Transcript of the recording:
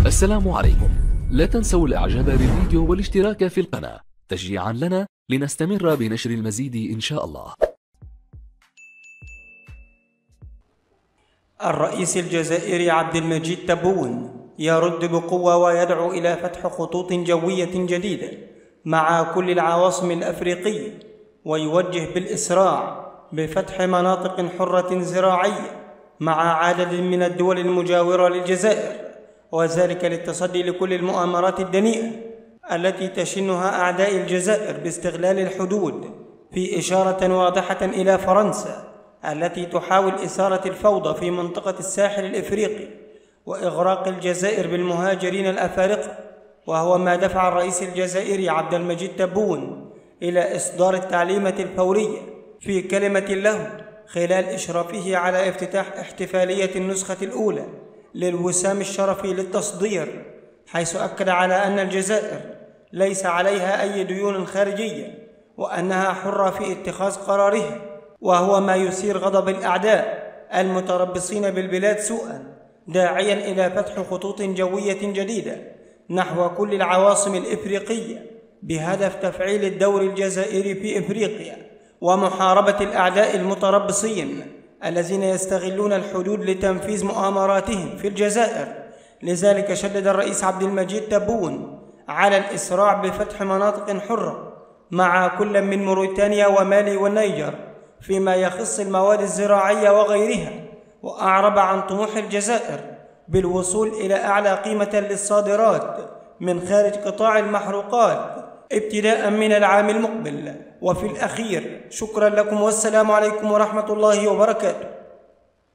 السلام عليكم. لا تنسوا الاعجاب بالفيديو والاشتراك في القناة تشجيعا لنا لنستمر بنشر المزيد إن شاء الله. الرئيس الجزائري عبد المجيد تبون يرد بقوة ويدعو إلى فتح خطوط جوية جديدة مع كل العواصم الأفريقية، ويوجه بالإسراع بفتح مناطق حرة زراعية مع عدد من الدول المجاورة للجزائر، وذلك للتصدي لكل المؤامرات الدنيئة التي تشنها أعداء الجزائر باستغلال الحدود، في إشارة واضحة إلى فرنسا التي تحاول إثارة الفوضى في منطقة الساحل الإفريقي وإغراق الجزائر بالمهاجرين الأفارقة، وهو ما دفع الرئيس الجزائري عبد المجيد تبون إلى إصدار التعليمة الفورية في كلمة له خلال إشرافه على افتتاح احتفالية النسخة الأولى للوسام الشرفي للتصدير، حيث أكد على أن الجزائر ليس عليها أي ديون خارجية وأنها حرة في اتخاذ قرارها، وهو ما يثير غضب الأعداء المتربصين بالبلاد سوءا، داعيا إلى فتح خطوط جوية جديدة نحو كل العواصم الإفريقية بهدف تفعيل الدور الجزائري في إفريقيا ومحاربة الأعداء المتربصين الذين يستغلون الحدود لتنفيذ مؤامراتهم في الجزائر. لذلك شدد الرئيس عبد المجيد تبون على الإسراع بفتح مناطق حرة مع كل من موريتانيا ومالي والنيجر فيما يخص المواد الزراعية وغيرها، وأعرب عن طموح الجزائر بالوصول إلى أعلى قيمة للصادرات من خارج قطاع المحروقات ابتداء من العام المقبل. وفي الأخير شكرا لكم والسلام عليكم ورحمة الله وبركاته.